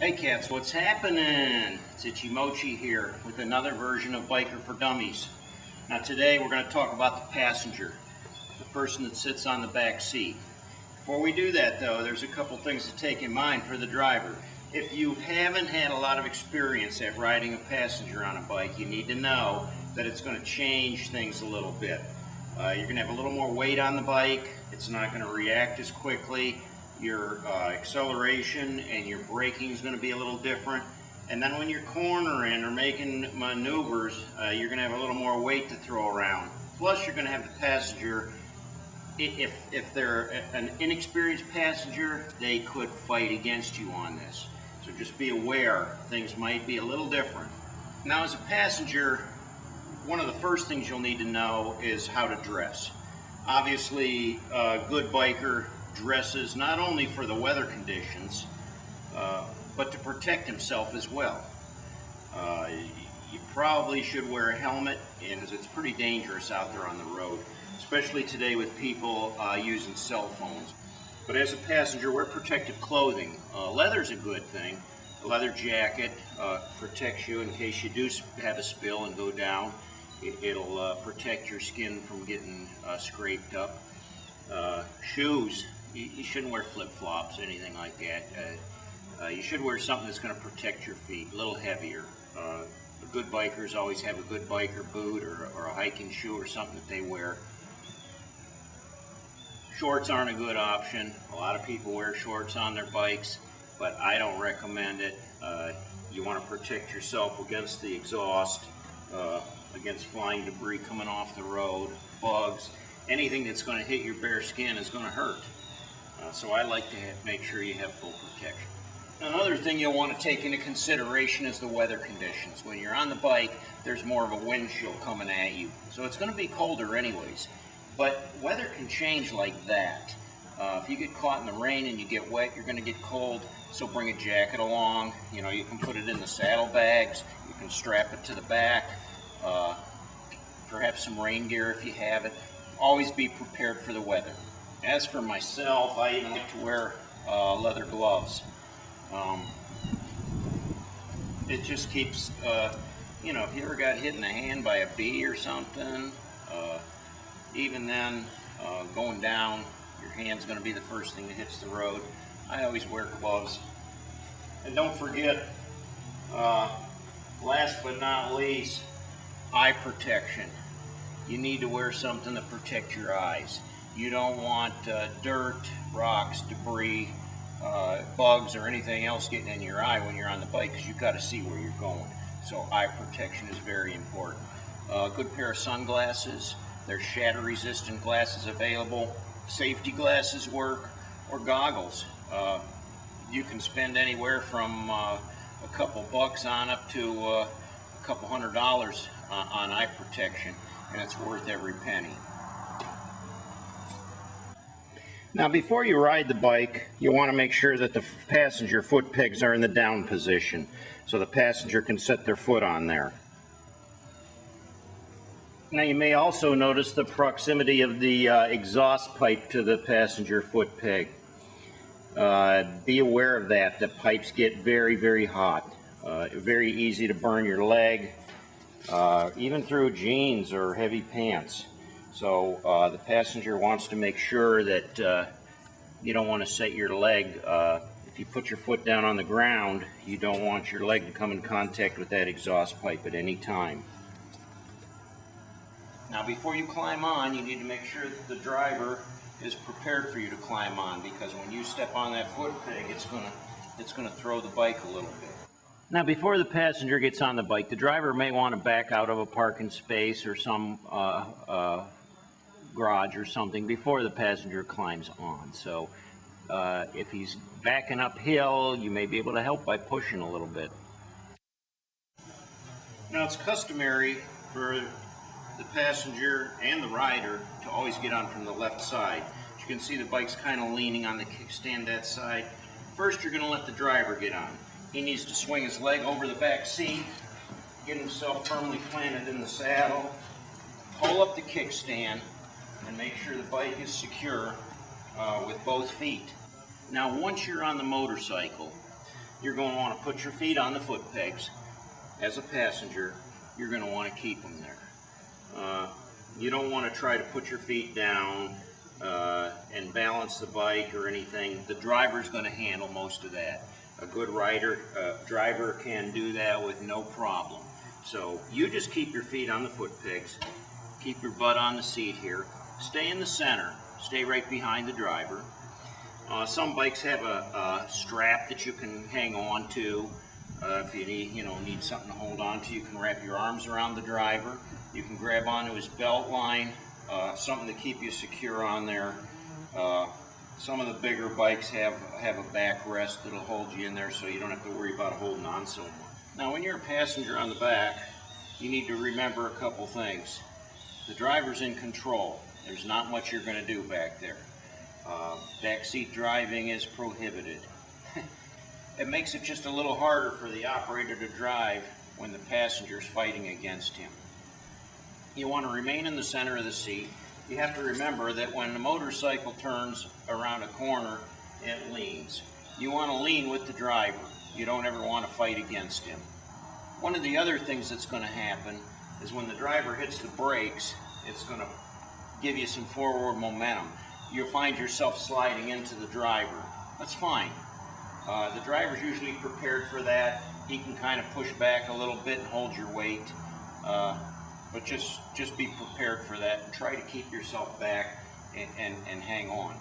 Hey cats, what's happening? It's Itchymoche here with another version of Biker for Dummies. Now today we're going to talk about the passenger, the person that sits on the back seat. Before we do that though, there's a couple things to take in mind for the driver. If you haven't had a lot of experience at riding a passenger on a bike, you need to know that it's going to change things a little bit. You're going to have a little more weight on the bike. It's not going to react as quickly. Your acceleration and your braking is going to be a little different. And then when you're cornering or making maneuvers, you're going to have a little more weight to throw around. Plus you're going to have the passenger, if they're an inexperienced passenger, they could fight against you on this. So just be aware, things might be a little different. Now as a passenger, one of the first things you'll need to know is how to dress. Obviously, a good biker dresses not only for the weather conditions, but to protect himself as well. You probably should wear a helmet, because it's pretty dangerous out there on the road, especially today with people using cell phones. But as a passenger, wear protective clothing. Leather's a good thing. A leather jacket protects you in case you do have a spill and go down. It'll protect your skin from getting scraped up. Shoes, you shouldn't wear flip-flops or anything like that. You should wear something that's going to protect your feet, a little heavier. Good bikers always have a good biker boot or a hiking shoe or something that they wear. Shorts aren't a good option. A lot of people wear shorts on their bikes, but I don't recommend it. You want to protect yourself against the exhaust, against flying debris coming off the road, bugs. Anything that's going to hit your bare skin is going to hurt. So I like to make sure you have full protection. Another thing you'll want to take into consideration is the weather conditions. When you're on the bike, there's more of a wind chill coming at you. So it's going to be colder anyways. But weather can change like that. If you get caught in the rain and you get wet, you're going to get cold. So bring a jacket along. You know, you can put it in the saddlebags. You can strap it to the back. Perhaps some rain gear if you have it. Always be prepared for the weather. As for myself, I even like to wear leather gloves. It just keeps, you know, if you ever got hit in the hand by a bee or something, even then, going down, your hand's going to be the first thing that hits the road. I always wear gloves. And don't forget, last but not least, eye protection. You need to wear something to protect your eyes. You don't want dirt, rocks, debris, bugs, or anything else getting in your eye when you're on the bike, because you've got to see where you're going. So eye protection is very important. A good pair of sunglasses. There's shatter-resistant glasses available. Safety glasses work, or goggles. You can spend anywhere from a couple bucks on up to a couple $100 on eye protection, and it's worth every penny. Now before you ride the bike, you want to make sure that the passenger foot pegs are in the down position so the passenger can set their foot on there. Now you may also notice the proximity of the exhaust pipe to the passenger foot peg. Be aware of that. The pipes get very, very hot. Very easy to burn your leg, even through jeans or heavy pants. So the passenger wants to make sure that you don't want to set your leg. If you put your foot down on the ground, you don't want your leg to come in contact with that exhaust pipe at any time. Now before you climb on, you need to make sure that the driver is prepared for you to climb on, because when you step on that foot peg, it's gonna throw the bike a little bit. Now before the passenger gets on the bike, the driver may want to back out of a parking space or some garage or something before the passenger climbs on. So if he's backing uphill, you may be able to help by pushing a little bit. Now it's customary for the passenger and the rider to always get on from the left side. As you can see, the bike's kind of leaning on the kickstand that side. First, you're going to let the driver get on. He needs to swing his leg over the back seat, get himself firmly planted in the saddle, pull up the kickstand, and make sure the bike is secure with both feet. Now once you're on the motorcycle, you're going to want to put your feet on the foot pegs. As a passenger, you're going to want to keep them there. You don't want to try to put your feet down and balance the bike or anything. The driver's going to handle most of that. A good driver can do that with no problem. So you just keep your feet on the foot pegs, keep your butt on the seat here, stay in the center, stay right behind the driver. Some bikes have a strap that you can hang on to. If you need something to hold on to, you can wrap your arms around the driver. You can grab onto his belt line, something to keep you secure on there. Some of the bigger bikes have a backrest that'll hold you in there, so you don't have to worry about holding on so much. Now, when you're a passenger on the back, you need to remember a couple things. The driver's in control. There's not much you're going to do back there. Backseat driving is prohibited. It makes it just a little harder for the operator to drive when the passenger's fighting against him. You want to remain in the center of the seat. You have to remember that when the motorcycle turns around a corner, it leans. You want to lean with the driver. You don't ever want to fight against him. One of the other things that's going to happen is when the driver hits the brakes, it's going to give you some forward momentum. You'll find yourself sliding into the driver. That's fine. The driver's usually prepared for that. He can kind of push back a little bit and hold your weight. But just be prepared for that and try to keep yourself back and hang on.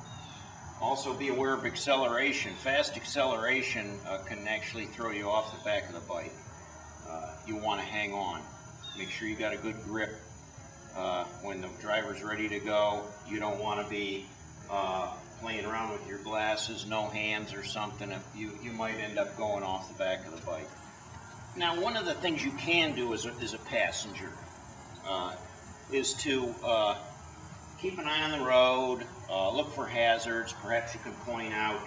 Also be aware of acceleration. Fast acceleration can actually throw you off the back of the bike. You want to hang on. Make sure you got a good grip. When the driver's ready to go, you don't want to be playing around with your glasses, no hands or something. You might end up going off the back of the bike. Now, one of the things you can do as a passenger is to keep an eye on the road, look for hazards. Perhaps you can point out,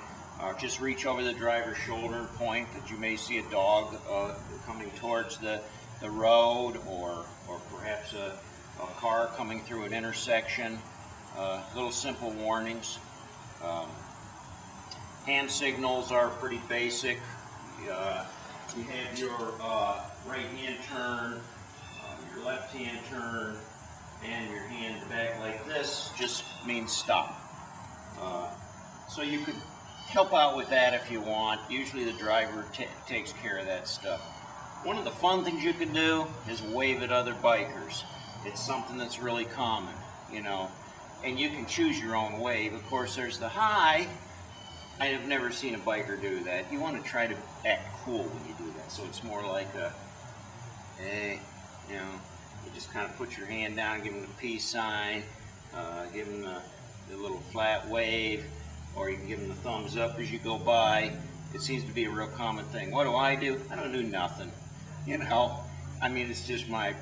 just reach over the driver's shoulder and point that you may see a dog coming towards the road, or perhaps a car coming through an intersection. Little simple warnings. Hand signals are pretty basic. You have your right hand turn, your left hand turn, and your hand back like this just means stop. So you could help out with that if you want. Usually the driver takes care of that stuff. One of the fun things you can do is wave at other bikers. It's something that's really common, and you can choose your own wave. Of course, there's the hi. I have never seen a biker do that. You want to try to act cool when you do that, so it's more like a, hey, you just kind of put your hand down, give them the peace sign, give them the little flat wave, or you can give them the thumbs up as you go by. It seems to be a real common thing. What do? I don't do nothing, I mean, it's just my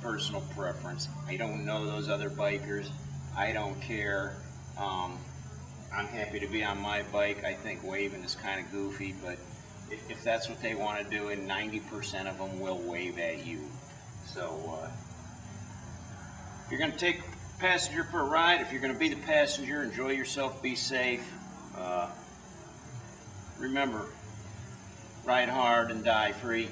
personal preference. I don't know those other bikers. I don't care. I'm happy to be on my bike. I think waving is kind of goofy, but if that's what they want to do, and 90% of them will wave at you. So if you're going to take a passenger for a ride, if you're going to be the passenger, enjoy yourself, be safe. Remember, ride hard and die free.